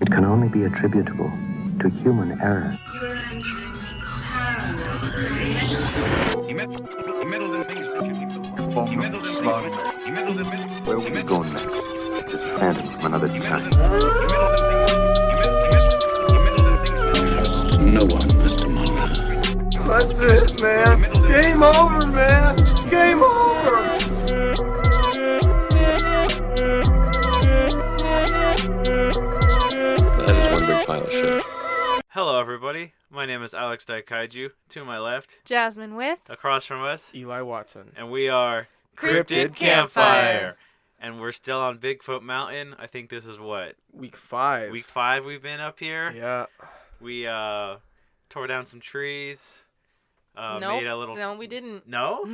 It can only be attributable to human error. You're entering paranormal. He meddled in things that you keep so far. He meddled in things. He meddled in things. Where will we go next? It's a phantom from another time. No one, Mr. Muller. That's it, man. Game over, man. Game over. That is one big pile of shit. Hello, everybody. My name is Alex Daikaiju. To my left, Jasmine with across from us, Eli Watson. and we are Cryptid Campfire. And we're still on Bigfoot Mountain. I think this is what? Week 5. Week 5 we've been up here. Yeah. We tore down some trees. Nope. Made a little... No, we didn't. No?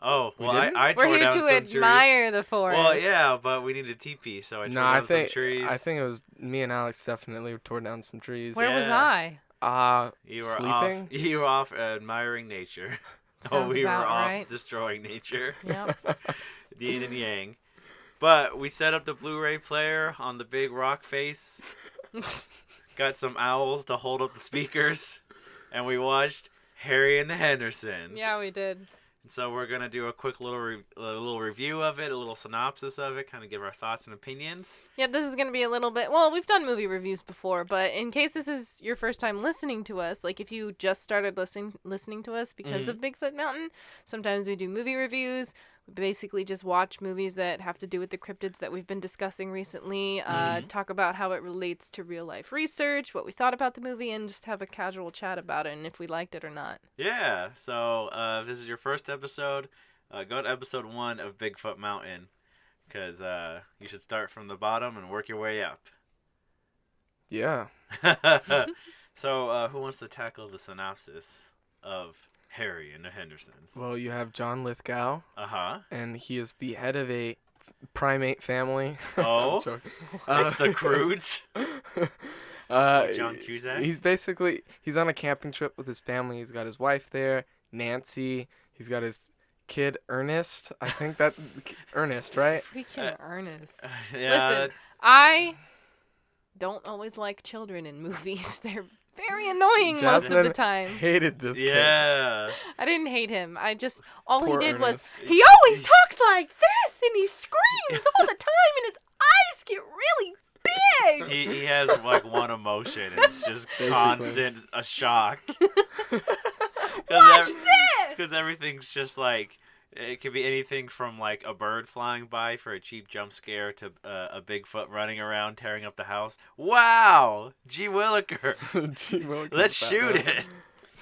Oh, well, didn't? I We're tore here down to some admire the trees. forest. Well, yeah, but we need a teepee, so I tore down some trees. I think it was me and Alex definitely tore down some trees. Where was Yeah. I? You were sleeping? You were off admiring nature. Sounds we were about off right. destroying nature. Yep. The yin and yang. But we set up the Blu-ray player on the big rock face. Got some owls to hold up the speakers. And we watched Harry and the Hendersons. Yeah, we did. And so we're going to do a quick little review of it, a little synopsis of it, kind of give our thoughts and opinions. Yep, this is going to be a little bit... Well, we've done movie reviews before, but in case this is your first time listening to us, like if you just started listening to us because of Bigfoot Mountain, sometimes we do movie reviews. We basically just watch movies that have to do with the cryptids that we've been discussing recently, talk about how it relates to real-life research, what we thought about the movie, and just have a casual chat about it and if we liked it or not. Yeah, so if this is your first episode, go to episode 1 of Bigfoot Mountain, because you should start from the bottom and work your way up. Yeah. So who wants to tackle the synopsis of Harry and the Hendersons? Well, you have John Lithgow, Uh-huh. and he is the head of a primate family. Oh? I'm joking. It's the Croods? John Cusack? He's on a camping trip with his family. He's got his wife there, Nancy. He's got his kid, Ernest. I think that... Ernest, right? Freaking Ernest. Yeah. Listen, I don't always like children in movies. They're very annoying most of the time. Hated this kid. Yeah. I didn't hate him. All Poor he did was, Ernest. he always talks like this, and he screams all the time, and his eyes get really big. He has like one emotion. It's just Basically. constant a shock. Watch this! Because everything's just like, it could be anything from like a bird flying by for a cheap jump scare to a Bigfoot running around tearing up the house. Wow! G. Willikers. Gee, Willikers Let's back shoot then.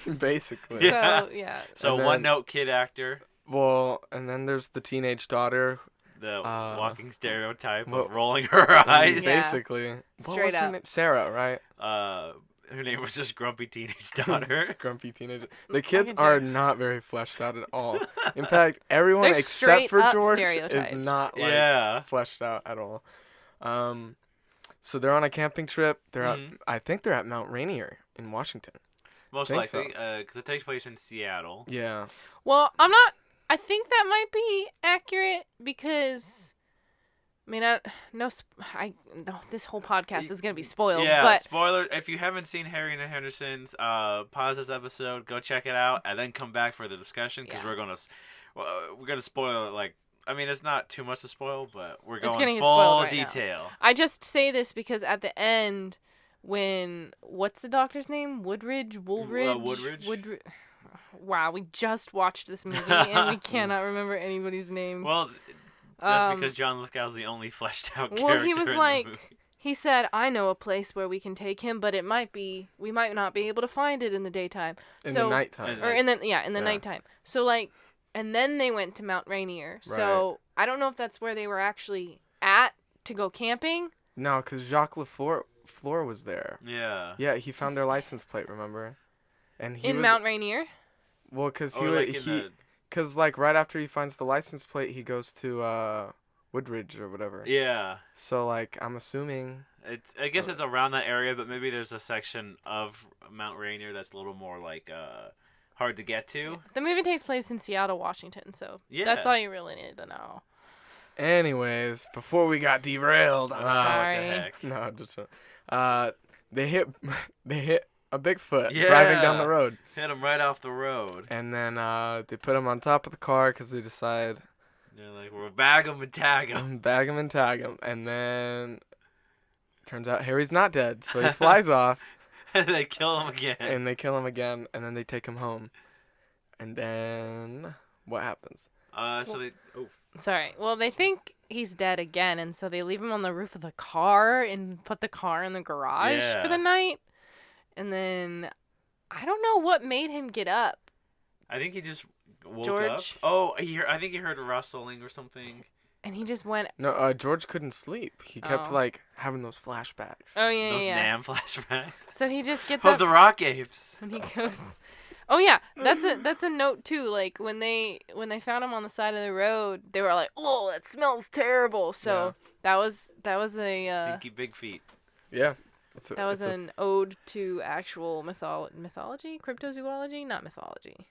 it. Basically. Yeah. So, yeah. So And then- one note kid actor, Well, and then there's the teenage daughter. the walking stereotype well, of rolling her eyes. Yeah. Basically. What Straight was her up. name? Sarah, right? Her name was just Grumpy Teenage Daughter. Grumpy teenager. The kids Fucking are Sarah. not very fleshed out at all. In fact, everyone They're except straight for up George stereotypes. is not like Yeah. fleshed out at all. So they're on a camping trip. They're Mhm. at, I think they're at Mount Rainier in Washington. Most Think likely, because it takes place in Seattle. Yeah. Well, I think that might be accurate because, I mean, no, this whole podcast is going to be spoiled, Yeah, but spoiler. If you haven't seen Harry and the Hendersons, pause this episode, go check it out, and then come back for the discussion because Yeah. we're gonna spoil it. Like, I mean, it's not too much to spoil, but we're It's gonna going get full spoiled right now. detail. I just say this because at the end, what's the doctor's name? Woodridge? Woodridge? Wow, we just watched this movie and we cannot remember anybody's names. Well, that's Um, because John Lithgow's the only fleshed out character. Well, he was in like, the movie. he said, I know a place where we can take him, but we might not be able to find it in the daytime. In so, the nighttime. Or in the Yeah. nighttime. So like, and then they went to Mount Rainier. So I don't know if that's where they were actually at to go camping. No, because Jacques Lafleur was there. Yeah. Yeah, he found their license plate, remember? And he In was, Mount Rainier. Well, because Or like in the, Because, like, right after he finds the license plate, he goes to Woodridge or whatever. yeah. So, like, I'm assuming... I guess it's around that area, but maybe there's a section of Mount Rainier that's a little more, like, hard to get to. The movie takes place in Seattle, Washington, so Yeah. that's all you really need to know. Anyways, before we got derailed, What Sorry. the heck? no, just they hit a Bigfoot driving down the road, Hit him right off the road. and then they put him on top of the car because they decide They're like, we'll bag him and tag him. bag him and tag him, and then turns out Harry's not dead, so he flies off, And they kill him again. and they kill him again, and then they take him home, and then what happens? So they. Oh. Sorry. Well, they think he's dead again, and so they leave him on the roof of the car and put the car in the garage for the Yeah. night. And then I don't know what made him get up. I think he just woke up. George? Oh, I think he heard rustling or something. And he just went. No, George couldn't sleep. He kept Oh. like having those flashbacks. Oh yeah, Those yeah. Nam flashbacks. So he just gets Of up the rock apes. and he goes. Oh yeah, that's a note too. Like when they found him on the side of the road, they were like, "Oh, that smells terrible." So that was a Stinky big feet. Yeah. that was an ode to actual mythology, cryptozoology, not mythology,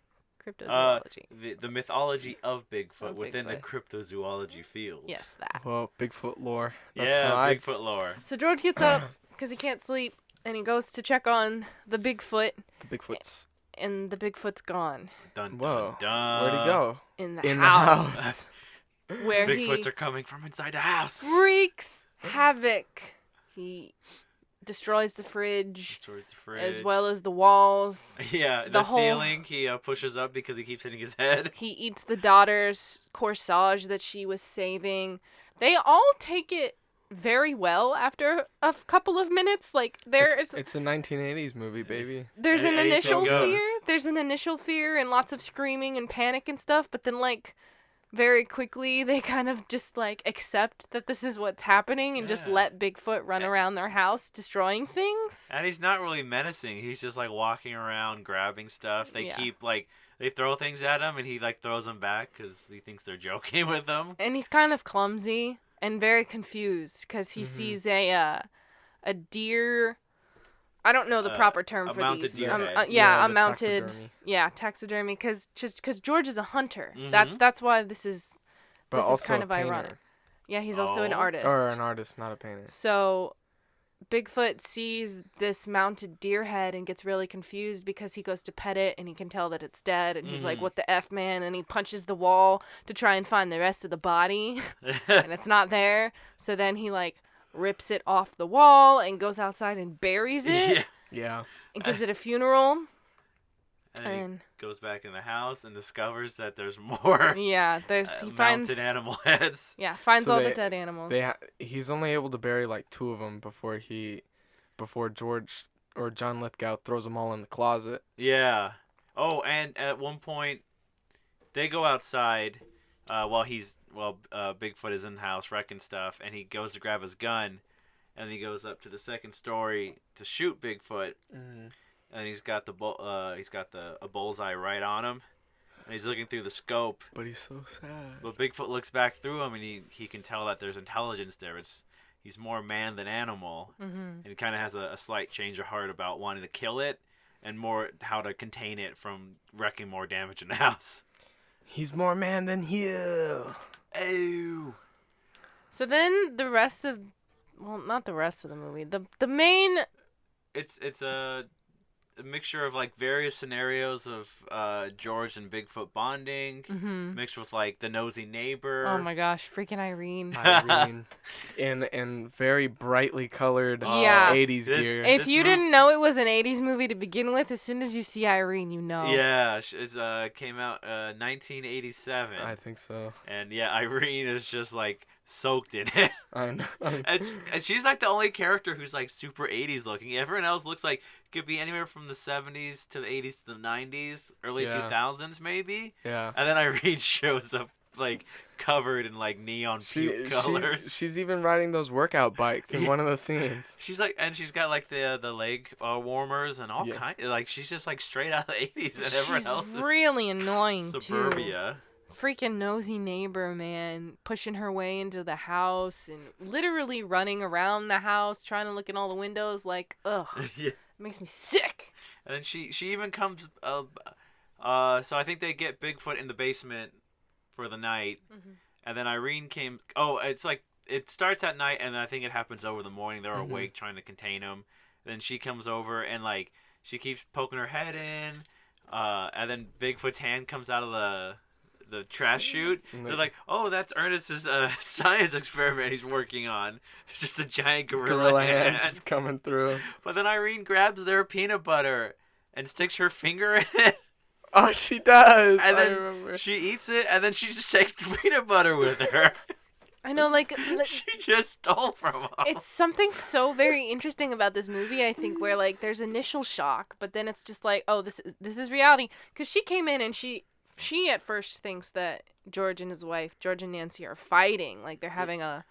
cryptozoology. The mythology of Bigfoot Of within the Bigfoot. cryptozoology field. Yes, that. Well, Bigfoot lore. That's Yeah, how I- Bigfoot lore. So George gets up because he can't sleep, and he goes to check on the Bigfoot, The Bigfoots. and the Bigfoot's gone Dun, Whoa. dun, dun. Where'd he go? in the In the house, house. where Bigfoots he are coming from inside the house. wreaks havoc. He destroys the fridge Towards the fridge. as well as the walls. Yeah, the the whole- ceiling he pushes up because he keeps hitting his head. He eats the daughter's corsage that she was saving. They all take it very well after a couple of minutes. Like It's a 1980s movie, baby. there's an And it initial still goes. fear. There's an initial fear and lots of screaming and panic and stuff, but then like very quickly they kind of just like accept that this is what's happening and just Yeah. let Bigfoot run around their house destroying things. And he's not really menacing. He's just like walking around grabbing stuff. They Yeah. keep like they throw things at him and he like throws them back because he thinks they're joking with him. And he's kind of clumsy and very confused because he sees a deer. I don't know the proper term a for mounted these. deer head. A the mounted. taxidermy. Yeah, taxidermy. Because George is a hunter. Mhm. That's why this is But this is also kind a of ironic. painter. Yeah, he's also an Oh. artist. Or an artist, not a painter. So Bigfoot sees this mounted deer head and gets really confused because he goes to pet it and he can tell that it's dead and he's like, Mhm. "What the F, man?" And he punches the wall to try and find the rest of the body and it's not there. So then he like rips it off the wall and goes outside and buries it Yeah. Yeah. and gives it a funeral. And he And goes back in the house and discovers that there's more yeah, he finds mounted animal heads. finds So all they- the dead animals. He's only able to bury like 2 of them before George or John Lithgow throws them all in the closet. Yeah. Oh, and at one point, they go outside while Bigfoot is in the house wrecking stuff, and he goes to grab his gun, and he goes up to the second story to shoot Bigfoot, and he's got a bullseye right on him, and he's looking through the scope, But he's so sad. but Bigfoot looks back through him, and he can tell that there's intelligence there. He's more man than animal. Mm-hmm. And he kind of has a slight change of heart about wanting to kill it and more how to contain it from wrecking more damage in the house. He's more man than you. Oh. So then the rest of, well, not the rest of the movie. The main. It's a mixture of like various scenarios of George and Bigfoot bonding, Mm-hmm. mixed with like the nosy neighbor. Oh my gosh, freaking Irene. Irene. in very brightly colored Yeah. 80s This- gear. If This you mov- didn't know it was an 80s movie to begin with, as soon as you see Irene, you know. Yeah, it came out 1987, I think so. and yeah, Irene is just like soaked in it. I know. And she's like the only character who's like super 80s looking. Everyone else looks like could be anywhere from the 70s to the 80s to the 90s, early Yeah. 2000s maybe. Yeah. And then Irene shows up like covered in like neon puke colors. She's even riding those workout bikes in one of the scenes. She's like, and she's got like the leg warmers and all Yeah. kind. Like she's just like straight out of the 80s, and everyone She's else is really annoying suburbia. too. Freaking nosy neighbor, man, pushing her way into the house and literally running around the house trying to look in all the windows like, ugh, Yeah. it makes me sick. And then she even comes. So I think they get Bigfoot in the basement for the night, Mhm. And then Irene came. Oh, it's like it starts at night, and I think it happens over the morning. They're awake trying to contain him. Then she comes over and like she keeps poking her head in, and then Bigfoot's hand comes out of the trash chute. They're like, "Oh, that's Ernest's science experiment he's working on." It's just a giant gorilla hand just coming through. But then Irene grabs their peanut butter and sticks her finger in it. Oh, she does. And I then remember. she eats it, and then she just takes the peanut butter with her. I know, like She just stole from him. it's something so very interesting about this movie, I think, where like there's initial shock, but then it's just like, oh, this is reality. Because she came in and she at first thinks that George and his wife, George and Nancy, are fighting, like they're having a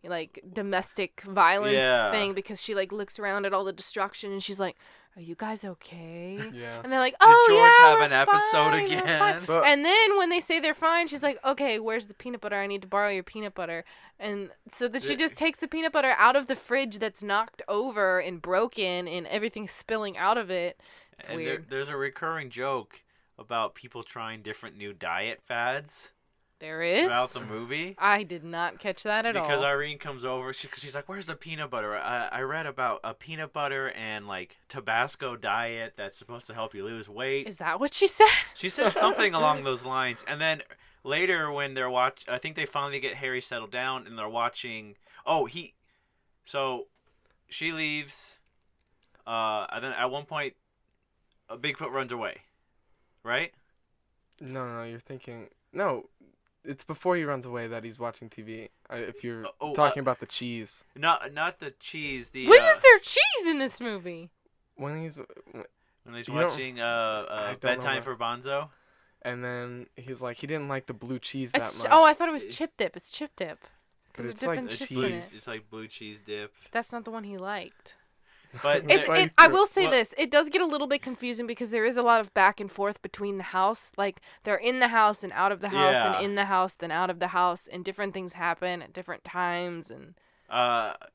like domestic violence thing, because she like looks around at all the destruction and she's like, "Are you guys okay?" Yeah. And they're like, "Oh, Did George yeah, have we're an episode fine, we're again?" fine." But- And then when they say they're fine, she's like, "Okay, where's the peanut butter? I need to borrow your peanut butter." And so that she just takes the peanut butter out of the fridge that's knocked over and broken and everything's spilling out of it. It's And weird. there's a recurring joke about people trying different new diet fads There is? throughout the movie. I did not catch that at Because all. Irene comes over, she's like, "Where's the peanut butter? I read about a peanut butter and like Tabasco diet that's supposed to help you lose weight." Is that what she said? She says something along those lines, and then later when they're I think they finally get Harry settled down, and they're watching. So she leaves, and then at one point, a Bigfoot runs away, right? No, you're thinking. No, it's before he runs away that he's watching TV. If you're Oh, talking about the cheese. Not the cheese. The When is there cheese in this movie? When he's. when he's you don't- watching I don't Bedtime know for Bonzo. And then he's like, he didn't like the blue cheese that It's, much. oh, I thought it was chip dip. It's chip dip. But Because it's they're like dipping It's chips blue. in it. It's like blue cheese dip. That's not the one he liked. But It's, like I the- will say well- this. It does get a little bit confusing because there is a lot of back and forth between the house. Like, they're in the house and out of the house Yeah. and in the house, then out of the house, and different things happen at different times, and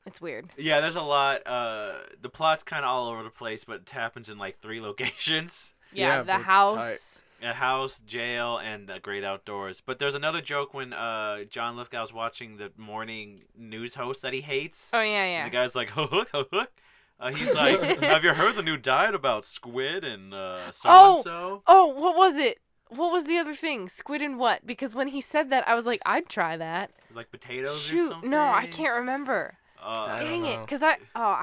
it's weird. Yeah, there's a lot. The plot's kind of all over the place, but it happens in like 3 locations. Yeah, Yeah, the but it's house. A house, jail, and the great outdoors. But there's another joke when John Lithgow's watching the morning news host that he hates. Oh, yeah, And yeah. the guy's like, hook. He's like, "Have you heard the new diet about squid and so-and-so?" Oh, what was it? What was the other thing? Squid and what? Because when he said that, I was like, I'd try that. It's like potatoes or Shoot, something. no, I can't remember. I don't Dang it, know. because I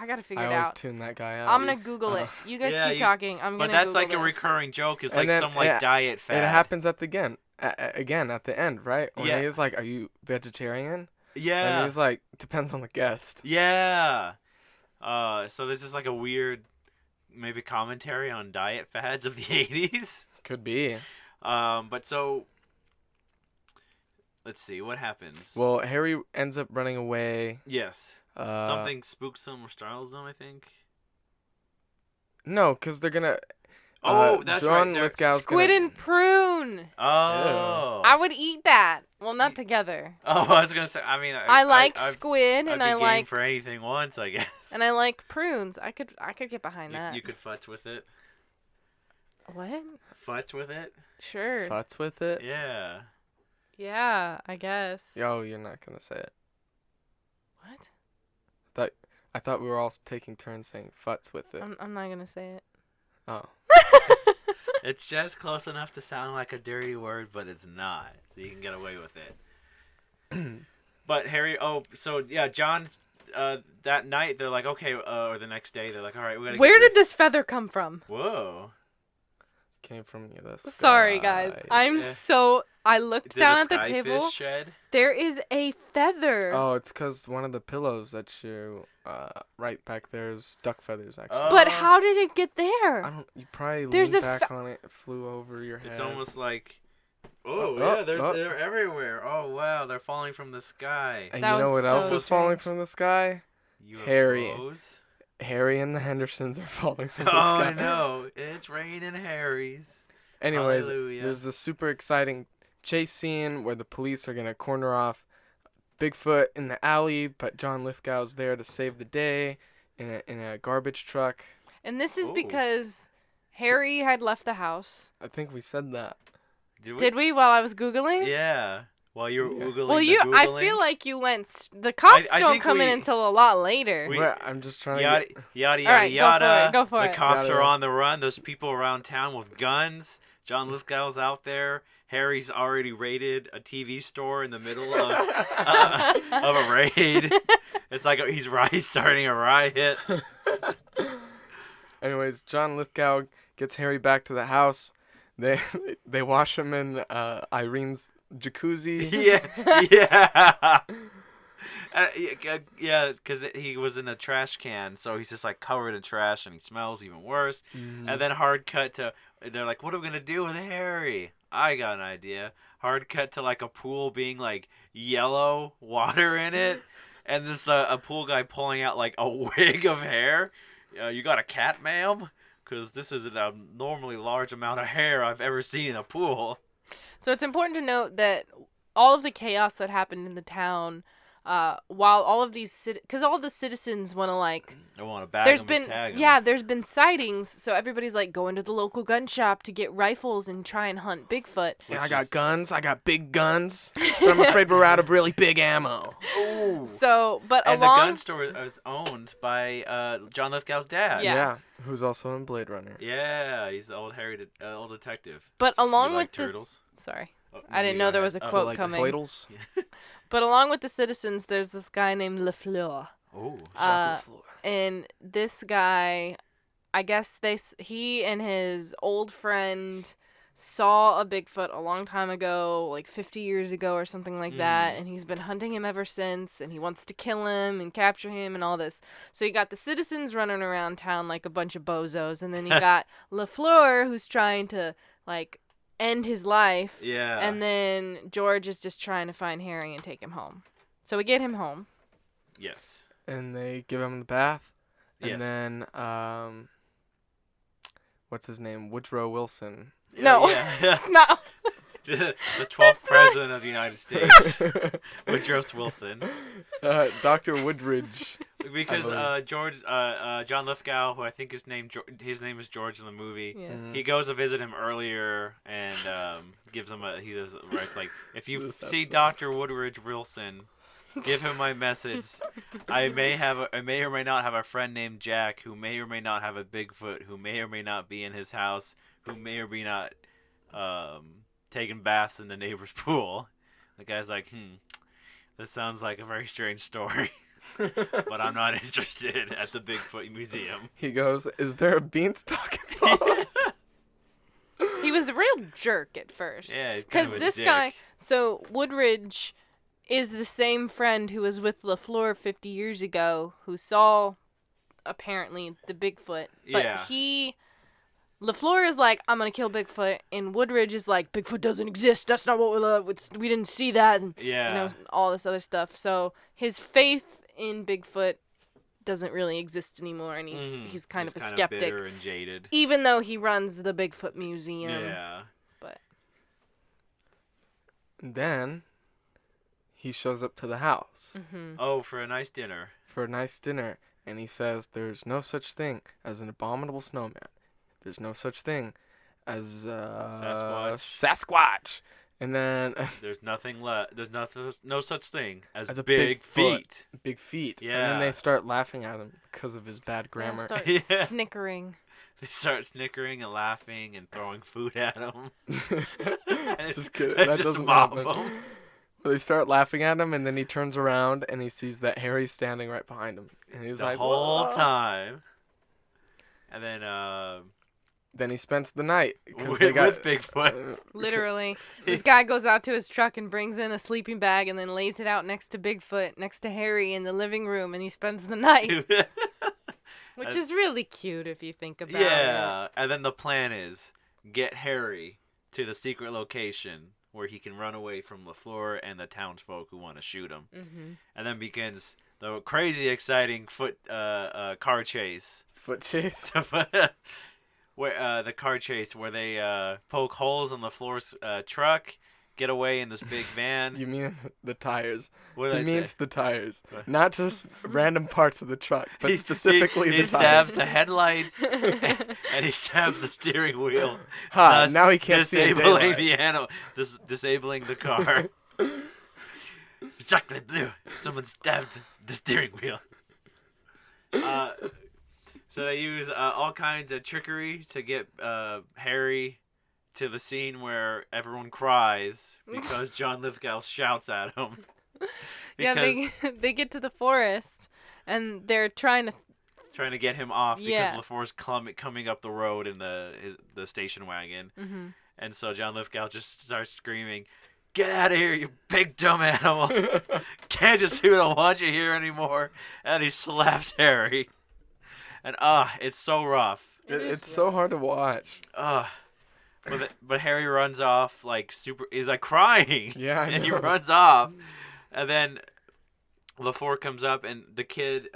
gotta figure I it always out. tune that guy out. I'm gonna Google it. You guys Yeah, keep talking. I'm But gonna that's Google like a this. recurring joke. It's And like then, some like yeah, diet fad. It happens at the again at the end, right? When Yeah. he's like, "Are you vegetarian?" Yeah. And he's like, "Depends on the guest." Yeah. So this is like a weird, maybe commentary on diet fads of the 80s. Could be. But so, let's see what happens. Well, Harry ends up running away. Yes. Uh, Something spooks them or startles them, I think. No, because they're gonna. Oh, that's John right. they're- Lithgow's Squid gonna. and prune. Oh. I would eat that. Well, not together. Oh, I was gonna say. I mean, I like I'd squid be and I game like for anything once, I guess. prunes. I could get behind that. You could futz with it. What? Futz with it. Sure. Futz with it. Yeah. Yeah, I guess. Yo, you're not gonna say it. What? I thought we were all taking turns saying futz with it. I'm not gonna say it. Oh. It's just close enough to sound like a dirty word, but it's not. So you can get away with it. But Harry, so yeah, John, that night they're like, okay, or the next day they're like, all right, we gotta. Where did this feather come from? Whoa. Came from the Sorry, guys. Yeah. I looked Did down a at the skyfish table. shed? There is a feather. Oh, it's because one of the pillows that you right back there is duck feathers actually. Oh. But how did it get I there? don't. You probably There's leaned a back on it, it flew over your head. It's almost like. Oh, Oh, yeah, oh. they're everywhere. Oh wow, they're falling from the sky. And That you know was what else so is falling strange. from the sky? UFOs? Harry. Harry and the Hendersons are falling from the Oh sky. no, it's raining Harrys. Anyways, Hallelujah. there's this super exciting chase scene where the police are gonna corner off Bigfoot in the alley, but John Lithgow's there to save the day in a garbage truck. And this is Ooh. because Harry had left the house. I think we said that. Did we? Did we while I was Googling? Yeah. While you're oogling Well, the I Googling. feel like you went. The cops I don't think come in we- until a lot later. we- Right, I'm just trying Yada, to get... yada, yada, All right, yada. go for it. The cops Yada. are on the run. There's people around town with guns. John Lithgow's out there. Harry's already raided a TV store in the middle of a raid. It's like he's starting a riot. Anyways, John Lithgow gets Harry back to the house. They wash him in Irene's jacuzzi. Yeah. Yeah, because he was in a trash can, so he's just like covered in trash and he smells even worse. And then hard cut to, they're like, what are we going to do with Harry? I got an idea. Hard cut to like a pool being like yellow, water in it, and this a pool guy pulling out like a wig of hair. You got a cat, ma'am? Because this is an abnormally large amount of hair I've ever seen in a pool. So it's important to note that all of the chaos that happened in the town, while all of these, because all of the citizens want to like, I want to bag there's him been, and tag him. yeah, there's been sightings, so everybody's like going to the local gun shop to get rifles and try and hunt Bigfoot. Yeah, I got guns. I got big guns. But I'm afraid we're out of really big ammo. So, but And along, the gun store is owned by John Lithgow's dad. Yeah. Who's also in Blade Runner. Yeah, he's the old old detective. but along You with like this, turtles? sorry, Oh, I didn't you know go there ahead. was a Oh, quote Like coming. Ploidals. But along with the citizens, there's this guy named LaFleur. Oh, And this guy, I guess he and his old friend saw a Bigfoot a long time ago, like 50 years ago or something like that, and he's been hunting him ever since, and he wants to kill him and capture him and all this. So you got the citizens running around town like a bunch of bozos, and then you got LaFleur who's trying to like end his life, yeah. and then George is just trying to find Harry and take him home. So we get him home. Yes. And they give him the bath. And Yes. then, what's his name? Woodrow Wilson. No, Yeah. it's not. The 12th president of the United States, Woodrow Wilson. Dr. Woodridge. Because I John Lithgow, who I think his name is George in the movie. Yes. He goes to visit him earlier and gives him he does right like if you This see episode. Dr. Woodridge Wilson, give him my message. I may or may not have a friend named Jack who may or may not have a Bigfoot who may or may not be in his house who may or may not taking baths in the neighbor's pool. The guy's like, this sounds like a very strange story. But I'm not interested at the Bigfoot Museum. He goes, is there a beanstalk involved? He was a real jerk at first. Yeah, he's kind Because of a this dick. guy, so Woodridge is the same friend who was with LaFleur 50 years ago who saw, apparently, the Bigfoot. But Yeah. LaFleur is like, I'm going to kill Bigfoot. And Woodridge is like, Bigfoot doesn't exist. That's not what we didn't see that. And, Yeah. you know, all this other stuff. So his faith in Bigfoot doesn't really exist anymore. And he's kind of a skeptic. Bitter and jaded. Even though he runs the Bigfoot Museum. Yeah. But Then he shows up to the house Oh, for a nice dinner. for a nice dinner, and he says there's no such thing as an abominable snowman. There's no such thing as Sasquatch. And then There's nothing left. There's no such thing as, As a big Bigfoot. feet. big feet. And Yeah. then they start laughing at him because of his bad grammar. start Yeah. snickering. They start snickering and laughing and throwing food at him. Just kidding. They That just doesn't mob happen. him. Well, they start laughing at him, and then he turns around and he sees that Harry's standing right behind him, and he's The like, whole "Whoa." time. And then Then he spends the night with they got Bigfoot. Literally. This guy goes out to his truck and brings in a sleeping bag and then lays it out next to Bigfoot, next to Harry in the living room, and he spends the night. Which is really cute if you think about it. Yeah, and then the plan is get Harry to the secret location where he can run away from LaFleur and the townsfolk who want to shoot him. Mm-hmm. And then begins the crazy exciting car chase. foot chase. Where the car chase where they poke holes in LaFleur's truck, get away in this big van. You mean the tires? What did He I means say? the tires, What? not just random parts of the truck, but He- specifically he the stabs tires. the headlights and he stabs the steering wheel. Ha! thus Now he can't see in disabling daylight. the animal, disabling the car. chocolate blue. Someone stabbed the steering wheel. So they use all kinds of trickery to get Harry to the scene where everyone cries because John Lithgow shouts at him. Yeah, they get to the forest and they're trying to get him off Yeah. because LaFleur's coming up the road in the station wagon. Mm-hmm. And so John Lithgow just starts screaming, "Get out of here, you big dumb animal! Can't just we don't want you here anymore." And he slaps Harry. And it's so rough. It's so hard to watch. But Harry runs off like he's like crying. Yeah, I and he know. runs off. And then LaFleur comes up and the kid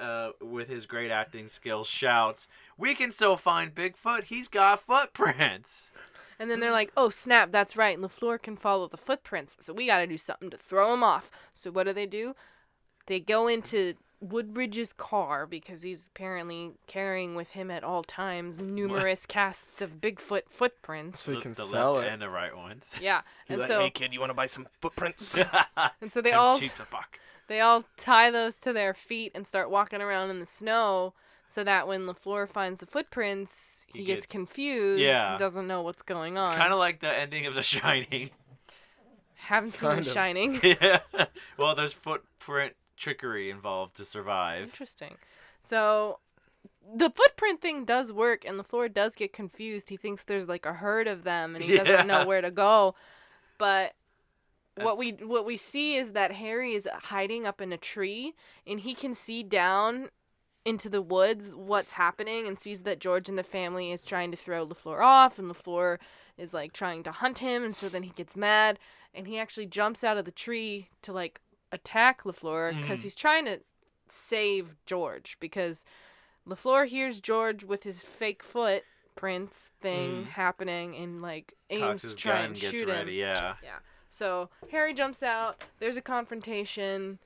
with his great acting skills shouts, "We can still find Bigfoot. He's got footprints." And then they're like, "Oh snap, that's right. LaFleur can follow the footprints, so we got to do something to throw him off." So what do? They go into Woodbridge's car because he's apparently carrying with him at all times numerous casts of Bigfoot footprints. So he can the sell left it. and the right ones. Yeah, He's and like, so "Hey kid, you want to buy some footprints?" and so they all cheap the buck. They all tie those to their feet and start walking around in the snow so that when LaFleur finds the footprints, he gets confused Yeah. and doesn't know what's going on. It's kind of like the ending of The Shining. Haven't seen Kind The of. Shining. Yeah. Well, there's footprint trickery involved to survive. Interesting. So the footprint thing does work and LaFleur does get confused. He thinks there's like a herd of them and he doesn't know where to go. But what we see is that Harry is hiding up in a tree and he can see down into the woods what's happening and sees that George and the family is trying to throw LaFleur off and LaFleur is like trying to hunt him, and so then he gets mad and he actually jumps out of the tree to like attack LaFleur because he's trying to save George, because LaFleur hears George with his fake footprints thing happening and like aims Cocks to his try gun, and gets shoot ready, him. yeah. Yeah. So Harry jumps out. There's a confrontation.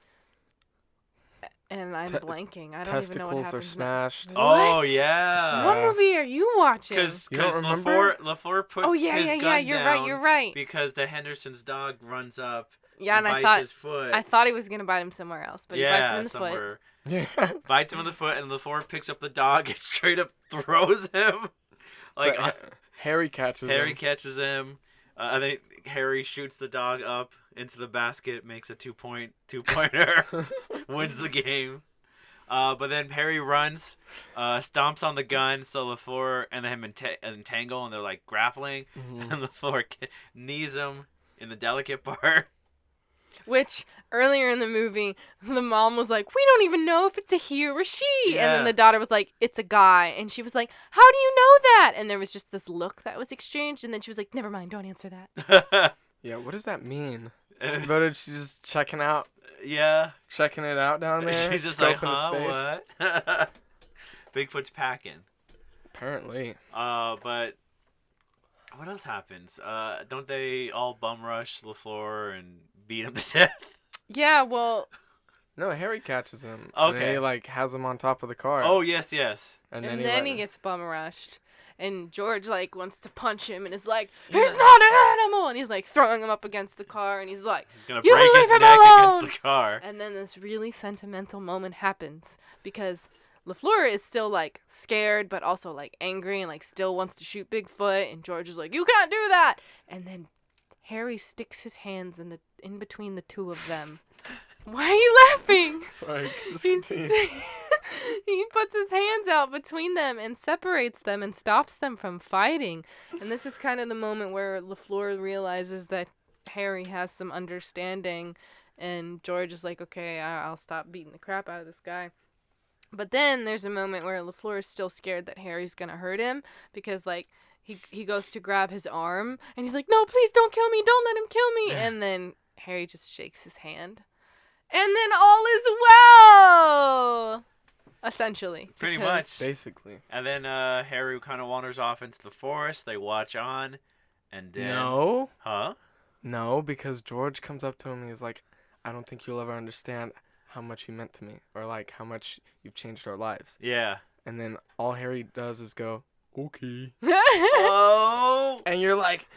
And I'm blanking. I don't even know what Testicles are happens. smashed. Oh, What? yeah. What movie are you watching? Because You don't remember? LaFleur puts Oh yeah, his yeah, gun yeah. You're down right. You're right. because the Hendersons dog runs up Yeah, and I bites thought his foot. I thought he was gonna bite him somewhere else, but he bites him in the foot. somewhere. Yeah. Bites him in the foot, and LaFleur picks up the dog and straight up throws him. Like But Harry catches Harry him. catches him. And then Harry shoots the dog up into the basket, makes a two-pointer, wins the game. But then Harry runs, stomps on the gun, so LaFleur and him entangle, and they're like grappling, and LaFleur knees him in the delicate part. Which earlier in the movie, the mom was like, "We don't even know if it's a he or a she," and Yeah. then the daughter was like, "It's a guy," and she was like, "How do you know that?" And there was just this look that was exchanged, and then she was like, "Never mind, don't answer that." Yeah, what does that mean? But she's just checking it out down there. She's just like, scoping the space. what? Bigfoot's packing. Apparently. But what else happens? Don't they all bum rush LaFleur and beat him to death? Yeah, well, No, Harry catches him. And then Okay. he like has him on top of the car. Oh, yes. And and then, then he, he like, gets bum rushed. And George, like, wants to punch him and is like, "He's not an animal!" And he's, like, throwing him up against the car. And he's like, He's gonna "You break his leave him neck alone!" against the car. And then this really sentimental moment happens. Because LaFleur is still, like, scared, but also, like, angry and, like, still wants to shoot Bigfoot. And George is like, "You can't do that!" And then Harry sticks his hands in between the two of them. Why are you laughing? Sorry, just He, continue. he puts his hands out between them and separates them and stops them from fighting. And this is kind of the moment where LaFleur realizes that Harry has some understanding, and George is like, "Okay, I'll stop beating the crap out of this guy." But then there's a moment where LaFleur is still scared that Harry's gonna hurt him, because like he goes to grab his arm and he's like, "No, please don't kill me, don't let him kill me." And then Harry just shakes his hand. And then all is well! Essentially. Pretty because- much. Basically. And then Harry kind of wanders off into the forest. They watch on. And then... No. Huh? No, because George comes up to him and he's like, "I don't think you'll ever understand how much you meant to me, or like how much you've changed our lives." Yeah. And then all Harry does is go, "Okay." Oh! And you're like,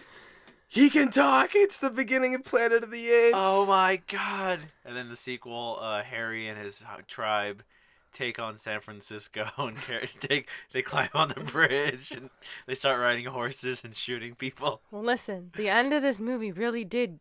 he can talk. It's the beginning of Planet of the Apes. Oh my god! And then the sequel, Harry and his tribe take on San Francisco and they climb on the bridge and they start riding horses and shooting people. Well, listen, the end of this movie really did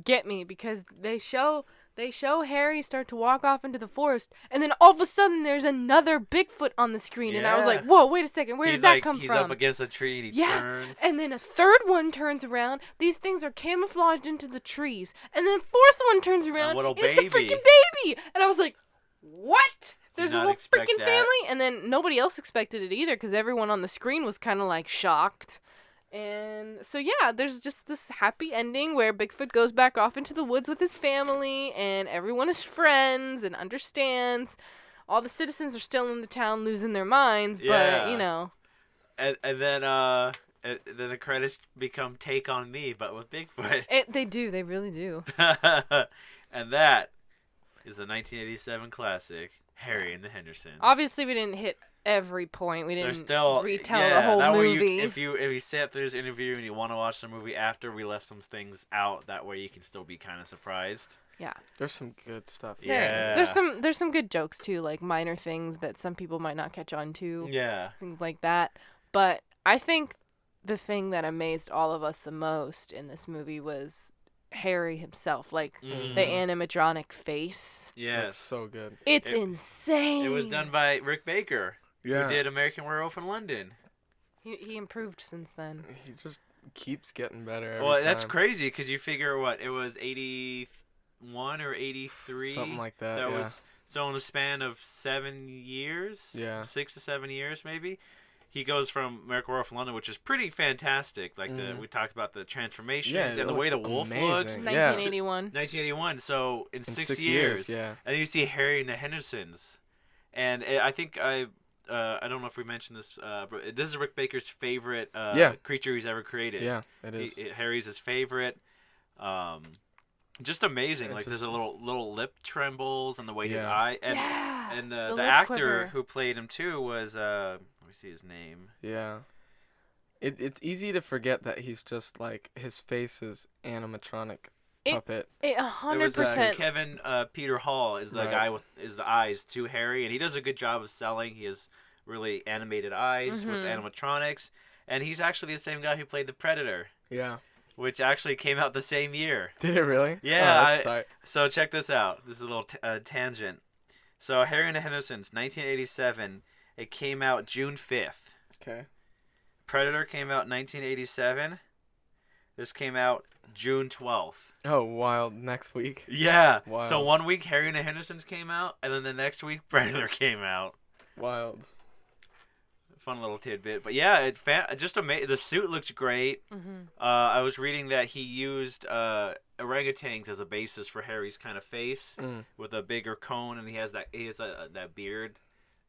get me because they show Harry start to walk off into the forest, and then all of a sudden there's another Bigfoot on the screen, and I was Yeah. like, whoa, wait a second, where did that come he's from? up against a tree and he Yeah, turns. and then a third one turns around. These things are camouflaged into the trees, and then fourth one turns around. little and it's a baby. freaking baby, and I was like, what? There's a not whole expect freaking that. family, and then nobody else expected it either because everyone on the screen was kind of like shocked. And so yeah, there's just this happy ending where Bigfoot goes back off into the woods with his family, and everyone is friends and understands. All the citizens are still in the town losing their minds, Yeah. but you know. And then the credits become Take on Me, but with Bigfoot. They do, they really do. And that is the 1987 classic Harry and the Hendersons. Obviously, we didn't hit every point. We There's didn't still retell yeah, the whole that way movie. if you sat through this interview and you want to watch the movie after, we left some things out. That way you can still be kind of surprised. There's some good stuff. Yeah. There's some good jokes too, like minor things that some people might not catch on to, Yeah. things like that. But I think the thing that amazed all of us the most in this movie was Harry himself, like Mhm. the animatronic face. Yes. That's so good. It's It- insane. It was done by Rick Baker, Yeah. who did American Werewolf in London. He improved since then. He just keeps getting better every Well, time. that's crazy because you figure what it was 81 or 83. Something like that, That yeah. was so in the span of 7 years. Yeah. 6 to 7 years maybe. He goes from American Werewolf in London, which is pretty fantastic. Like we talked about the transformations Yeah, it and the way the looks wolf amazing. looks. Yeah. 1981. 1981. So in, In 6 years. years, yeah. And then you see Harry and the Hendersons, and I think I don't know if we mentioned this, but this is Rick Baker's favorite creature he's ever created. Yeah, it is. Harry's his favorite. Just amazing. Yeah, Like just- there's a little lip trembles and the way his Yeah. eye Yeah, and the the lip actor quiver. who played him too was let me see his name. Yeah. It's easy to forget that he's just like his face is animatronic puppet. It It was 100%. Kevin Peter Hall is the Right. guy with the eyes to Harry, and he does a good job of selling. He has really animated eyes with Mhm. animatronics, and he's actually the same guy who played the Predator, Yeah. which actually came out the same year. Did it really? Yeah, Oh, that's tight. So check this out. This is a little tangent. So Harry and the Hendersons, 1987. It came out June 5th. Okay. Predator came out 1987. This came out June 12th. Oh, wild. Next week. Yeah. Wow. So one week Harry and the Hendersons came out, and then the next week Predator came out. Wild. Fun little tidbit, but yeah, just amazing. The suit looks great. Mhm. I was reading that he used orangutans as a basis for Harry's kind of face, with a bigger cone, and he has that beard.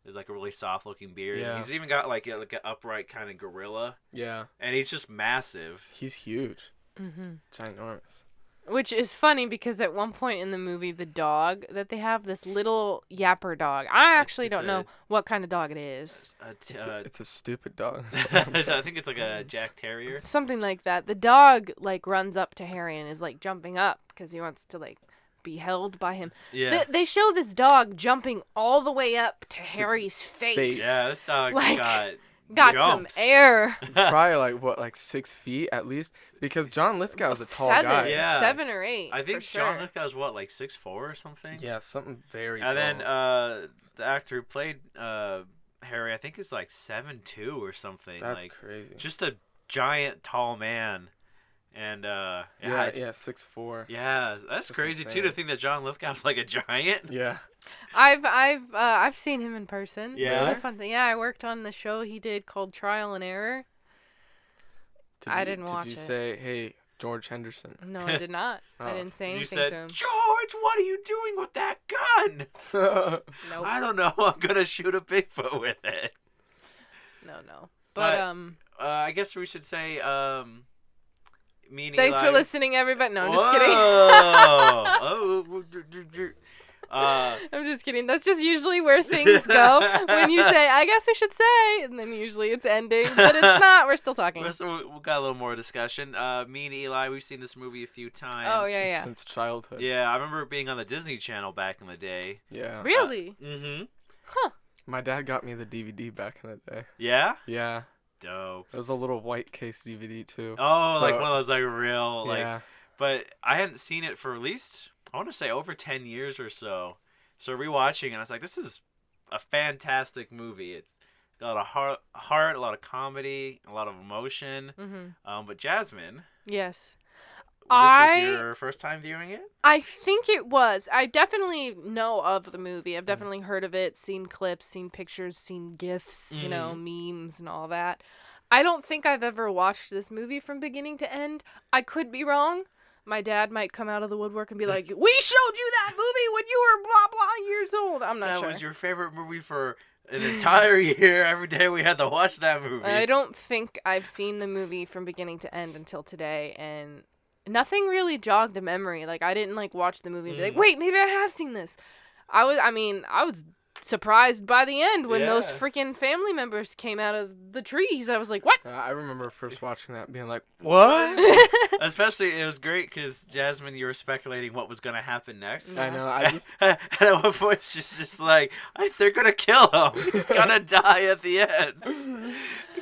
There's like a really soft looking beard. Yeah. He's even got like an upright kind of gorilla, Yeah. and he's just massive. He's huge. Mhm. Ginormous. Which is funny because at one point in the movie, the dog that they have, this little yapper dog. I actually don't know what kind of dog it is. It's a stupid dog. I think it's like a Jack Terrier. Something like that. The dog like runs up to Harry and is like jumping up because he wants to like be held by him. Yeah. They show this dog jumping all the way up to Harry's face. Yeah, this dog Like, got some jumps. air. It's probably like 6 feet at least, because John Lithgow is a tall guy. Yeah. 7 or 8. I think for sure. John Lithgow's what, like 6'4" or something? Yeah, something very tall. And then the actor who played Harry, I think is like 7'2" or something. That's like, crazy. just a giant tall man. And Yeah, 6'4". yeah, that's just crazy too, insane. to think that John Lithgow's like a giant. Yeah. I've seen him in person. Yeah? It's a fun thing. Yeah, I worked on the show he did called Trial and Error. I didn't watch Did you it. say, hey, George Henderson? No, I did not. I Oh. didn't say You anything said, to him. George, what are you doing with that gun? Nope. I don't know. I'm gonna shoot a Bigfoot with it. No. But I guess we should say me and thanks Eli. for listening, everybody. No, I'm just kidding. Whoa. I'm just kidding. That's just usually where things go when you say, I guess we should say, and then usually it's ending. But it's not. We're still talking. So we got a little more discussion. Me and Eli, we've seen this movie a few times. Oh, yeah. Since childhood. Yeah, I remember it being on the Disney Channel back in the day. Yeah. Really? Mm-hmm. Huh. My dad got me the DVD back in the day. Yeah? Yeah. Dope. It was a little white case DVD too. Oh, So- like one of those like real like. Yeah. But I hadn't seen it for at least I want to say over 10 years or so. So rewatching and I was like, this is a fantastic movie. It's got a lot of heart, a lot of comedy, a lot of emotion. Mm-hmm. But Jasmine, Yes. this was your first time viewing it? I think it was. I definitely know of the movie. I've definitely heard of it, seen clips, seen pictures, seen GIFs, you know, memes and all that. I don't think I've ever watched this movie from beginning to end. I could be wrong. My dad might come out of the woodwork and be like, we showed you that movie when you were blah, blah years old. I'm not sure. That was your favorite movie for an entire year. Every day we had to watch that movie. I don't think I've seen the movie from beginning to end until today, and nothing really jogged a memory. Like, I didn't, like, watch the movie and be like, wait, maybe I have seen this. I was surprised by the end when those freaking family members came out of the trees. I was like, what? I remember first watching that being like, what? Especially, it was great because, Jasmine, you were speculating what was going to happen next. I know. I just And at one point, she's just like, they're going to kill him. He's going to die at the end.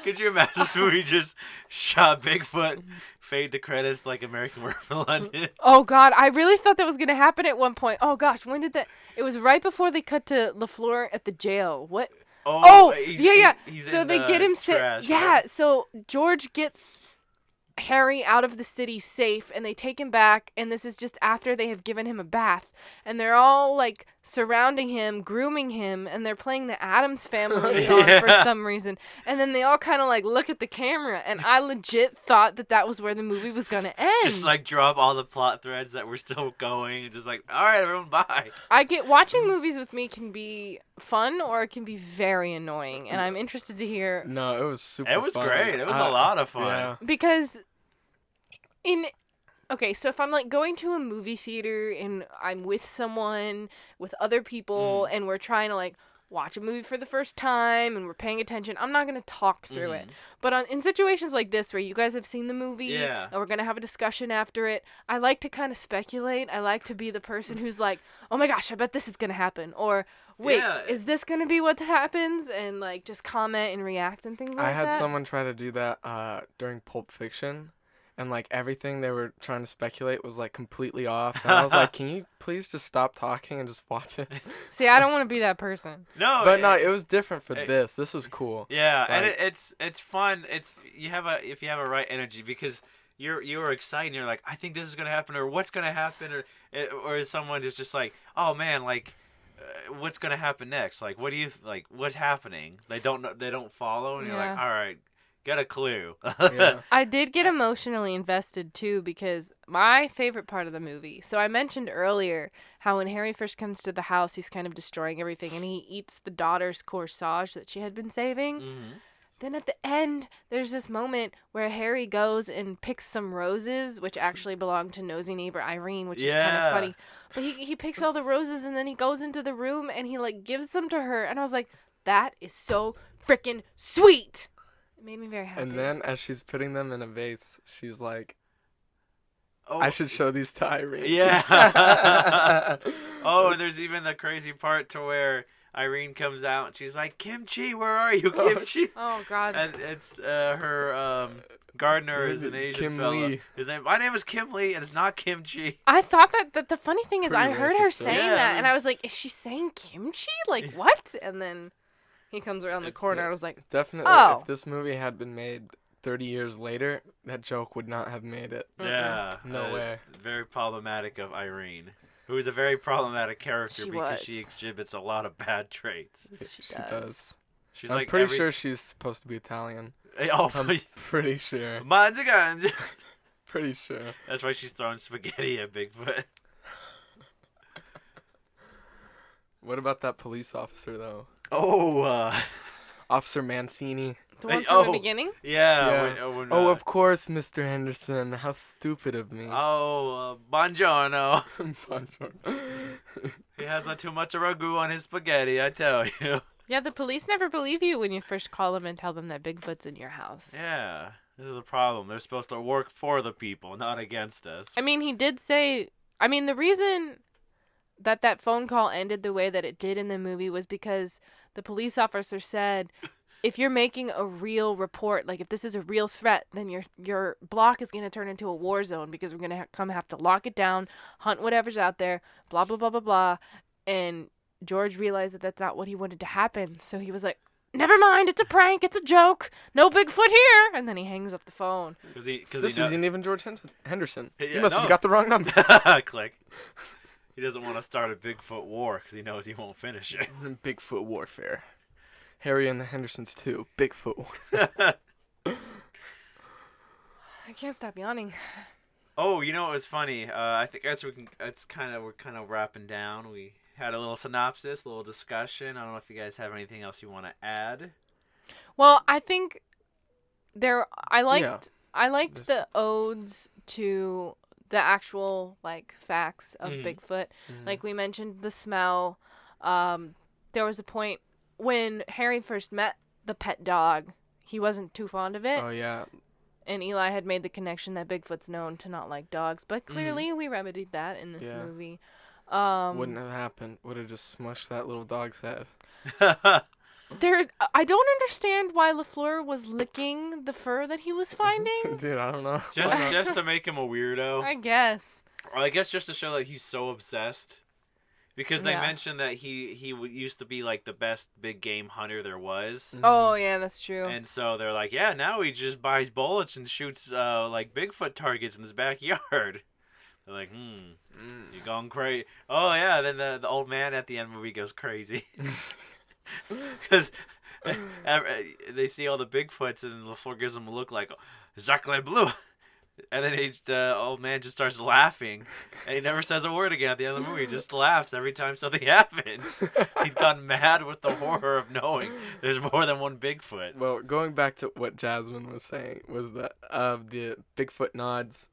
Could you imagine this movie just shot Bigfoot, fade to credits like American Werewolf in London? Oh, God. I really thought that was going to happen at one point. Oh, gosh. When did that? It was right before they cut to LaFleur at the jail. What? Oh, yeah. He's So in they get him trash, yeah, right? so George gets Harry out of the city safe, and they take him back, and this is just after they have given him a bath, and they're all like surrounding him, grooming him, and they're playing the Addams Family song for some reason, and then they all kind of like look at the camera, and I legit thought that was where the movie was gonna end. Just like drop all the plot threads that were still going, and just like, all right, everyone, bye. I get watching movies with me can be fun or it can be very annoying, and I'm interested to hear no, it was super. It was fun. great. It was a lot of fun. Yeah. because okay, so if I'm like going to a movie theater and I'm with someone, with other people, and we're trying to like watch a movie for the first time and we're paying attention, I'm not going to talk through it. But in situations like this where you guys have seen the movie and we're going to have a discussion after it, I like to kind of speculate. I like to be the person who's like, oh my gosh, I bet this is going to happen. Or wait, is this going to be what happens? And like just comment and react and things like that. I had someone try to do that during Pulp Fiction. And, like, everything they were trying to speculate was, like, completely off. And I was like, can you please just stop talking and just watch it? See, I don't want to be that person. No, But, no, it was different for this. This was cool. Yeah, and Like- it's fun. If you have a right energy, because you're excited. You're like, I think this is gonna happen, or what's gonna happen, or is someone who's just like, oh man, like, what's gonna happen next? Like, what do you like? What's happening? They don't know. They don't follow, and you're like, all right. Get a clue. Yeah. I did get emotionally invested too because my favorite part of the movie. So I mentioned earlier how when Harry first comes to the house, he's kind of destroying everything and he eats the daughter's corsage that she had been saving. Then at the end, there's this moment where Harry goes and picks some roses, which actually belong to nosy neighbor Irene, which is kind of funny. But he picks all the roses and then he goes into the room and he like gives them to her. And I was like, that is so freaking sweet. Made me very happy. And then as she's putting them in a vase, she's like, Oh, I should show these to Irene. Yeah. Oh, and there's even the crazy part to where Irene comes out and she's like, Kimchi, where are you, Kimchi? Oh, God. And it's her gardener is an Asian Kim fella. Lee. My name is Kim Lee, and it's not Kimchi. I thought that the funny thing is Pretty I heard her racist, though. saying Yeah, that, it and I was- was like, is she saying kimchi? Like, what? And then he comes around the corner, I was like, Definitely, Oh. if this movie had been made 30 years later, that joke would not have made it. Yeah. No way. Very problematic of Irene, who is a very problematic character She because was. she exhibits a lot of bad traits. she She does. does. She's I'm like pretty every... sure she's supposed to be Italian. Oh, I'm pretty sure. Manzigans. Pretty sure. That's why she's throwing spaghetti at Bigfoot. What about that police officer, though? Oh, Officer Mancini. The one Hey, from the oh. beginning? yeah. Yeah. When, Oh, of course, Mr. Henderson. How stupid of me. Oh, buongiorno. Bonjour. He has too much ragu on his spaghetti, I tell you. Yeah, the police never believe you when you first call them and tell them that Bigfoot's in your house. Yeah, this is a problem. They're supposed to work for the people, not against us. I mean, he did say... I mean, the reason that phone call ended the way that it did in the movie was because the police officer said, if you're making a real report, like if this is a real threat, then your block is going to turn into a war zone because we're going to have to lock it down, hunt whatever's out there, blah, blah, blah, blah, blah. And George realized that that's not what he wanted to happen. So he was like, never mind, it's a prank, it's a joke, no Bigfoot here. And then he hangs up the phone. This isn't even George Henderson. Yeah, You must have got the wrong number. Click. He doesn't want to start a Bigfoot war because he knows he won't finish it. Bigfoot warfare. Harry and the Hendersons too. Bigfoot warfare. I can't stop yawning. Oh, you know what was funny? I think we're kind of wrapping down. We had a little synopsis, a little discussion. I don't know if you guys have anything else you want to add. Well, I think I liked the odes to the actual like facts of Bigfoot. Like we mentioned the smell. There was a point when Harry first met the pet dog, he wasn't too fond of it. Oh yeah. And Eli had made the connection that Bigfoot's known to not like dogs, but clearly we remedied that in this movie. Wouldn't have happened. Would have just smushed that little dog's head. I don't understand why LaFleur was licking the fur that he was finding. Dude, I don't know. Just to make him a weirdo. I guess. Or I guess just to show that he's so obsessed. Because they mentioned that he used to be like the best big game hunter there was. Oh yeah, that's true. And so they're like, yeah, now he just buys bullets and shoots like Bigfoot targets in his backyard. They're like, you're going crazy. Oh yeah, then the old man at the end of the movie goes crazy. Because they see all the Bigfoots and LaFleur gives them a look like, Jacques Le Bleu. And then the old man just starts laughing. And he never says a word again at the end of the movie. He just laughs every time something happens. He's gotten mad with the horror of knowing there's more than one Bigfoot. Well, going back to what Jasmine was saying was that the Bigfoot nods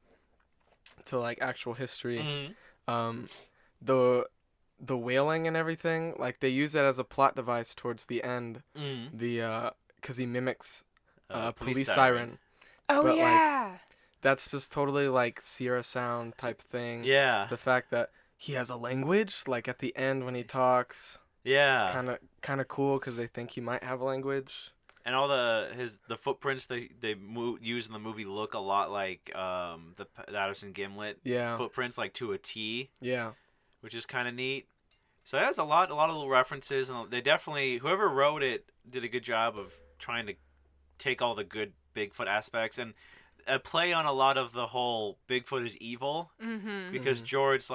to like actual history. The wailing and everything, like they use that as a plot device towards the end. Because he mimics police siren. Oh but, yeah. That's just totally like Sierra Sound type thing. Yeah. The fact that he has a language, like at the end when he talks. Yeah. Kind of cool because they think he might have a language. And all the footprints they use in the movie look a lot like the Addison Gimlet footprints, like to a T. Yeah. Which is kind of neat. So there's a lot of little references, and they definitely, whoever wrote it did a good job of trying to take all the good Bigfoot aspects and play on a lot of the whole Bigfoot is evil. Because George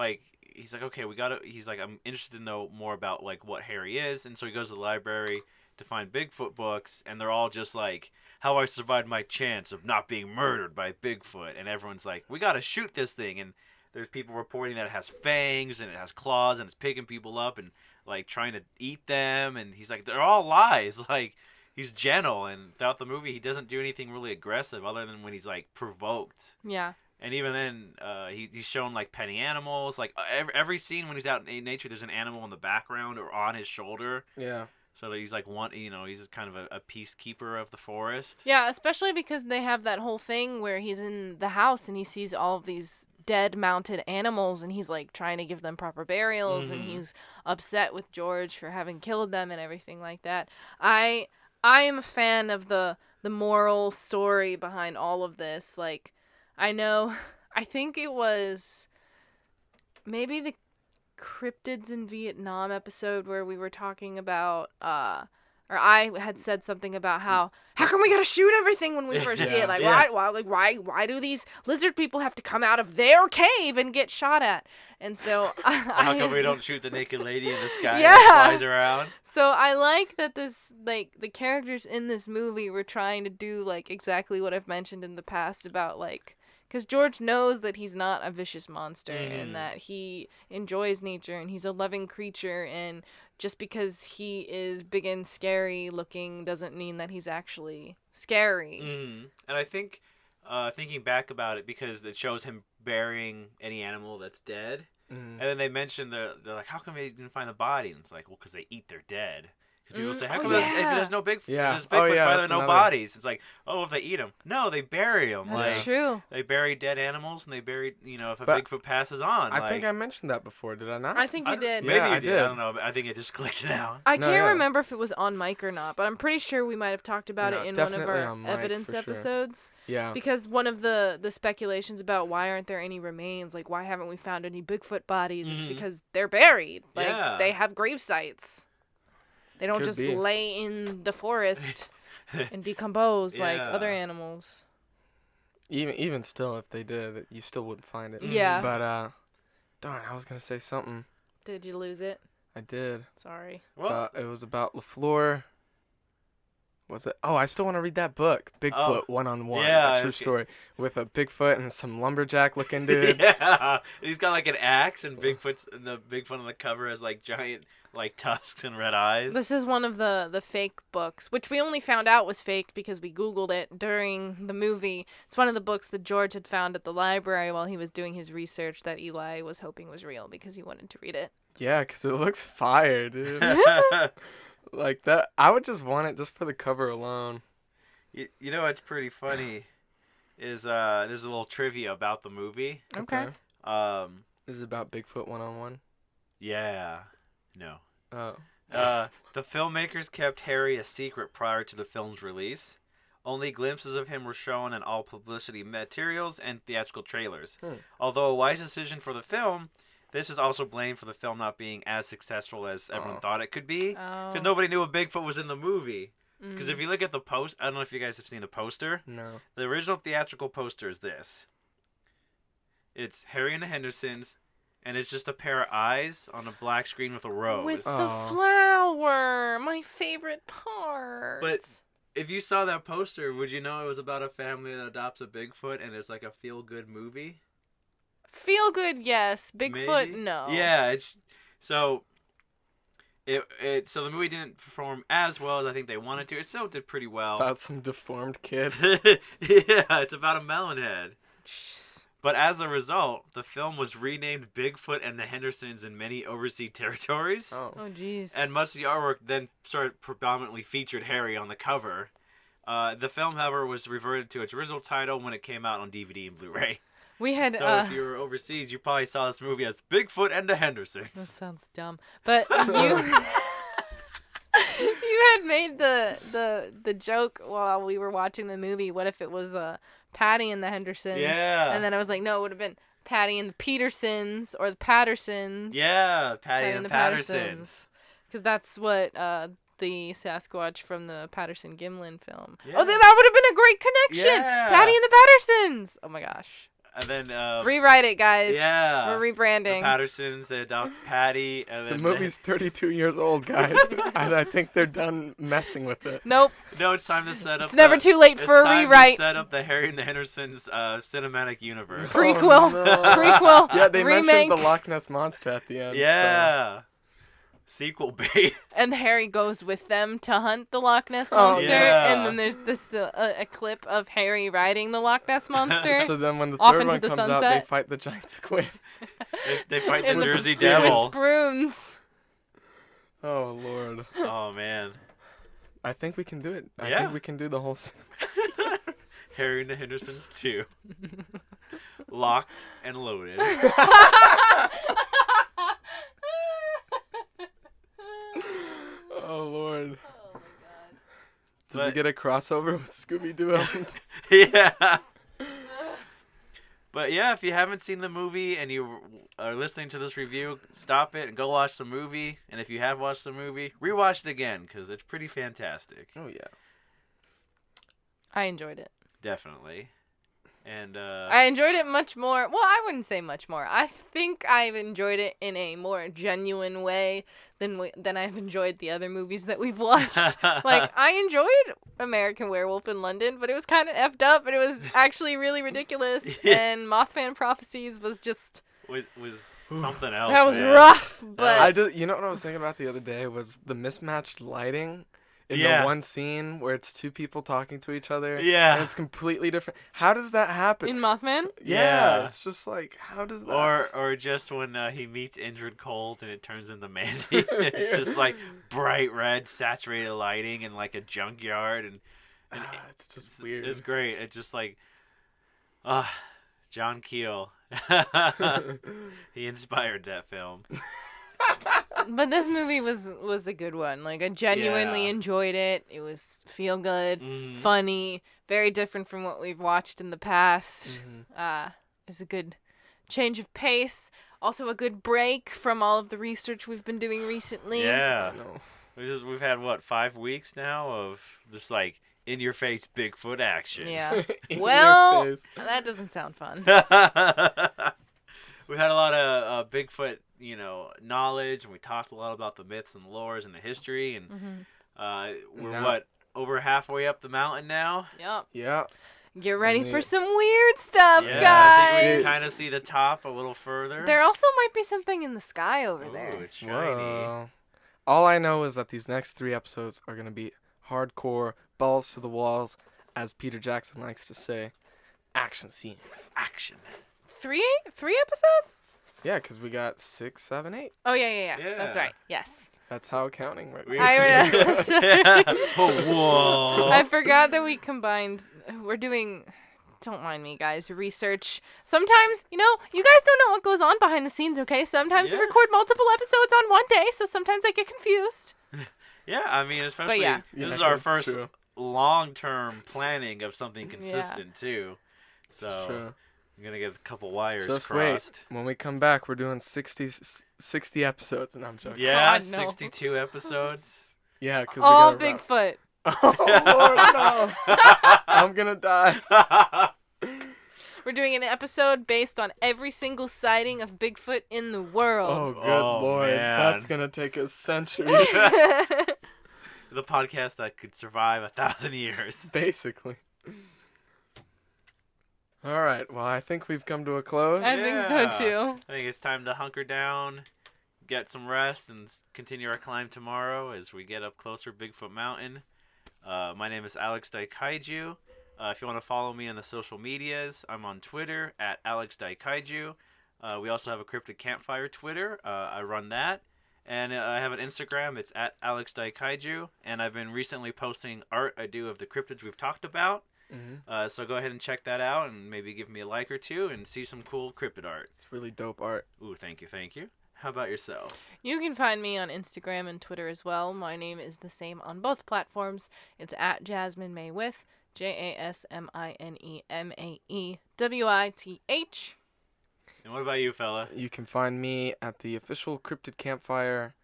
he's like, okay, he's like, I'm interested to know more about like what Harry is, and so he goes to the library to find Bigfoot books, and they're all just like, how I survived my chance of not being murdered by Bigfoot, and everyone's like, we gotta shoot this thing, and there's people reporting that it has fangs and it has claws and it's picking people up and like trying to eat them, and he's like, they're all lies. Like, he's gentle, and throughout the movie he doesn't do anything really aggressive other than when he's like provoked. Yeah. And even then, he's shown like petting animals. Like every scene when he's out in nature, there's an animal in the background or on his shoulder. Yeah. So that he's like he's kind of a peacekeeper of the forest. Yeah, especially because they have that whole thing where he's in the house and he sees all of these dead mounted animals and he's like trying to give them proper burials and he's upset with George for having killed them and everything like that. I am a fan of the moral story behind all of this. Like, I think it was maybe the Cryptids in Vietnam episode where we were talking about, or I had said something about how come we gotta shoot everything when we first see it? Like, why do these lizard people have to come out of their cave and get shot at? And so how come we don't shoot the naked lady in the sky that flies around? So I like that the characters in this movie were trying to do like exactly what I've mentioned in the past about like, because George knows that he's not a vicious monster and that he enjoys nature and he's a loving creature, and just because he is big and scary looking doesn't mean that he's actually scary. And I think, thinking back about it, because it shows him burying any animal that's dead, And then they mentioned they're like, how come they didn't find the body? And it's like, well, because they eat their dead. Because people say, how come if there's no Bigfoot, there's Bigfoot, why there are no bodies? It's like, oh, if they eat them. No, they bury them. That's true. They bury dead animals, and they bury, if a Bigfoot passes on. I think I mentioned that before, did I not? I think you did. Maybe Yeah, you did. I don't know. But I think it just clicked now. I can't remember if it was on mic or not, but I'm pretty sure we might have talked about it in one of our on mic, evidence for sure. episodes. Yeah. Because one of the speculations about why aren't there any remains, like why haven't we found any Bigfoot bodies, it's because they're buried. Like they have grave sites. They don't just lay in the forest and decompose like other animals. Even still, if they did, you still wouldn't find it. Yeah. But darn, I was gonna say something. Did you lose it? I did. Sorry. It was about LaFleur. Was it? Oh, I still want to read that book, Bigfoot One-on-One. Yeah, a true story with a Bigfoot and some lumberjack looking dude. Yeah, he's got like an axe, and the Bigfoot on the cover has like giant like tusks and red eyes. This is one of the fake books, which we only found out was fake because we Googled it during the movie. It's one of the books that George had found at the library while he was doing his research that Eli was hoping was real because he wanted to read it. Yeah, because it looks fire, dude. Like that, I would just want it just for the cover alone. You know what's pretty funny is there's a little trivia about the movie. Okay. Is it about Bigfoot One-on-One? Yeah. No. Oh. The filmmakers kept Harry a secret prior to the film's release. Only glimpses of him were shown in all publicity materials and theatrical trailers. Although a wise decision for the film, this is also blamed for the film not being as successful as everyone thought it could be. Because nobody knew a Bigfoot was in the movie. Because if you look at the post, I don't know if you guys have seen the poster. No. The original theatrical poster is this. It's Harry and the Hendersons, and it's just a pair of eyes on a black screen with a rose. With the flower, my favorite part. But if you saw that poster, would you know it was about a family that adopts a Bigfoot and it's like a feel-good movie? Feel good, yes. Bigfoot, Maybe? no. Yeah, it's so. So the movie didn't perform as well as I think they wanted to. It still did pretty well. It's about some deformed kid. Yeah, it's about a melon head. Jeez. But as a result, the film was renamed Bigfoot and the Hendersons in many overseas territories. Oh, jeez. And much of the artwork then predominantly featured Harry on the cover. The film, however, was reverted to its original title when it came out on DVD and Blu-ray. We had. So if you were overseas, you probably saw this movie as Bigfoot and the Hendersons. That sounds dumb, but you had made the joke while we were watching the movie. What if it was Patty and the Hendersons? Yeah. And then I was like, no, it would have been Patty and the Petersons or the Pattersons. Yeah, Patty and the Pattersons. Because that's what the Sasquatch from the Patterson-Gimlin film. Yeah. Oh, that would have been a great connection. Yeah. Patty and the Pattersons. Oh my gosh. And then Rewrite it, guys. Yeah. We're rebranding. The Pattersons, they adopt Patty, and then The movie's 32 years old, guys. I think they're done messing with it. Nope. No, it's time to set up. It's never too late for a rewrite. It's time to set up the Harry and the Hendersons cinematic universe. Prequel. Oh, no. Prequel. Yeah, they remake. mentioned the Loch Ness Monster at the end. Yeah. Sequel bait. And Harry goes with them to hunt the Loch Ness Monster. yeah. And then there's this a clip of Harry riding the Loch Ness Monster. So then when the Off third into one the comes out, sunset. they fight the giant squid. They fight In the the Jersey with Devil. brooms. Oh, Lord. Oh, man. I think we can do it. I Yeah. think we can do the whole... Harry and the Hendersons 2. Locked and loaded. Oh, Lord. Oh my Does he get a crossover with Scooby-Doo? Yeah. But yeah, if you haven't seen the movie and you are listening to this review, stop it and go watch the movie. And if you have watched the movie, rewatch it again because it's pretty fantastic. Oh, yeah. I enjoyed it. Definitely. And I enjoyed it much more. Well, I wouldn't say much more. I think I've enjoyed it in a more genuine way than I've enjoyed the other movies that we've watched. Like, I enjoyed American Werewolf in London, but it was kind of effed up, and it was actually really ridiculous. Yeah. And Mothman Prophecies was just... was something else. That was man. rough, but... You know what I was thinking about the other day was the mismatched lighting in Yeah. the one scene where it's two people talking to each other. Yeah. And it's completely different. How does that happen? In Mothman? Yeah. It's just like, how does that? Or just when he meets Indrid Cold and it turns into Mandy. It's just like bright red saturated lighting in like a junkyard and It's just weird. It's great. It's just like John Keel. He inspired that film. But this movie was a good one. Like, I genuinely Yeah. enjoyed it. It was feel good, Mhm. funny, very different from what we've watched in the past. Mhm. It's a good change of pace. Also a good break from all of the research we've been doing recently. Yeah. I know. We've had what 5 weeks now of just like in your face Bigfoot action. Yeah. In Well, your face. that doesn't sound fun. We had a lot of Bigfoot, knowledge, and we talked a lot about the myths and lores and the history. And we're Now- over halfway up the mountain now. Yep. Yeah. Get ready And for the- some weird stuff, Yeah, I guys. think we can kind of see the top a little further. There also might be something in the sky over Ooh, there. it's shiny. Whoa. All I know is that these next 3 episodes are going to be hardcore, balls to the walls, as Peter Jackson likes to say, action scenes. Action. Three episodes? Yeah, because we got 6, 7, 8. Oh yeah. That's Yeah. right. Yes. That's how accounting works. Oh, whoa. I forgot that we combined. We're doing. Don't mind me, guys. Research. Sometimes, you guys don't know what goes on behind the scenes. Okay. Sometimes we Yeah. record multiple episodes on one day, so sometimes I get confused. Yeah, I mean, especially yeah. this Yeah, is our that's first true. long-term planning of something Yeah. consistent too. It's So true. I'm gonna get a couple wires Just crossed. wait. When we come back, we're doing 60 episodes, and I'm joking. Yeah, God, no. 62 episodes. Yeah, because All we got Bigfoot. Oh, Lord, no. I'm going to die. We're doing an episode based on every single sighting of Bigfoot in the Oh, world. good Oh, Lord. man. That's going to take us centuries. The podcast that could survive 1,000 years. Basically. All right. Well, I think we've come to a close. I think Yeah. so too. I think it's time to hunker down, get some rest, and continue our climb tomorrow as we get up closer Bigfoot Mountain. My name is Alex Daikaiju. If you want to follow me on the social medias, I'm on Twitter at Alex Daikaiju. We also have a Cryptid Campfire Twitter. I run that. And I have an Instagram. It's at Alex Daikaiju. And I've been recently posting art I do of the cryptids we've talked about. Mm-hmm. So go ahead and check that out and maybe give me a like or two and see some cool cryptid art. It's really dope art. Ooh, thank you. How about yourself? You can find me on Instagram and Twitter as well. My name is the same on both platforms. It's at Jasmine May with JasmineMaewith. And what about you, fella? You can find me at the official Cryptid Campfire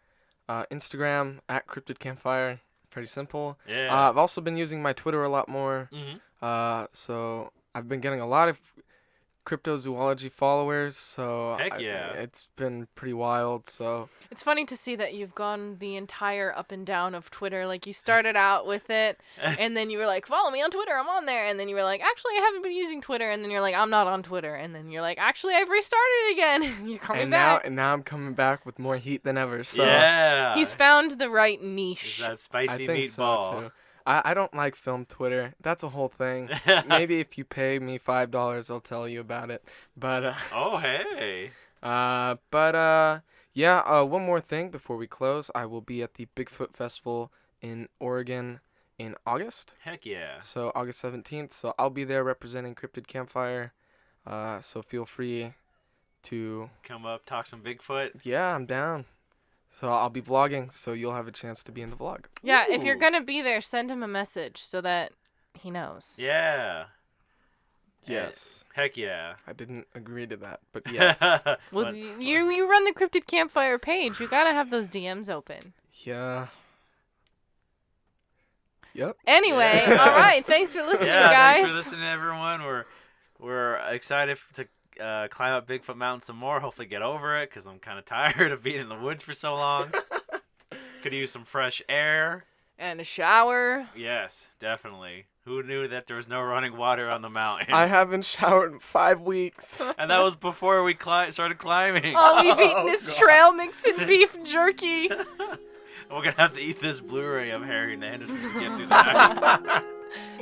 Instagram, at Cryptid Campfire. Pretty simple. Yeah. I've also been using my Twitter a lot more. Mm-hmm. So I've been getting a lot of cryptozoology followers. So Heck yeah. It's been pretty wild. So It's funny to see that you've gone the entire up and down of Twitter. Like, you started out with it, and then you were like, follow me on Twitter, I'm on there. And then you were like, actually, I haven't been using Twitter. And then you're like, I'm not on Twitter. And then you're like, actually, I've restarted again. You're coming back. now I'm coming back with more heat than ever. So Yeah. He's found the right Is niche. that I spicy think so meatball? too. I don't like film Twitter. That's a whole thing. Maybe if you pay me $5, I'll tell you about it. But Oh, hey. yeah. One more thing before we close. I will be at the Bigfoot Festival in Oregon in August. Heck yeah. So August 17th. So I'll be there representing Cryptid Campfire. So feel free to. Come up, talk some Bigfoot. Yeah, I'm down. So I'll be vlogging. So you'll have a chance to be in the vlog. Yeah, if you're Ooh. going to be there, send him a message so that he knows. Yeah. Yes. Heck yeah. I didn't agree to that, but yes. Well, But- you run the Cryptid Campfire page. You got to have those DMs open. Yeah. Yep. Anyway, Yeah. all right. Thanks for listening, yeah, guys. thanks for listening, everyone. We're excited to climb up Bigfoot Mountain some more. Hopefully get over it, because I'm kind of tired of being in the woods for so long. Could use some fresh air. And a shower. Yes, definitely. Who knew that there was no running water on the mountain? I haven't showered in 5 weeks. And that was before we started climbing. All we've eaten Oh, is God. trail mix and beef jerky. We're gonna have to eat this Blu-ray of Harry and the Hendersons to get through that.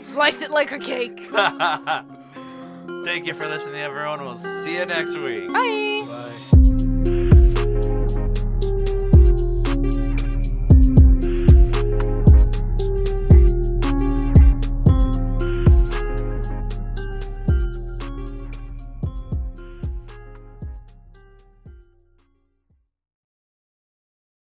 Slice it like a cake. Thank you for listening, everyone. We'll see you next week. Bye. Bye.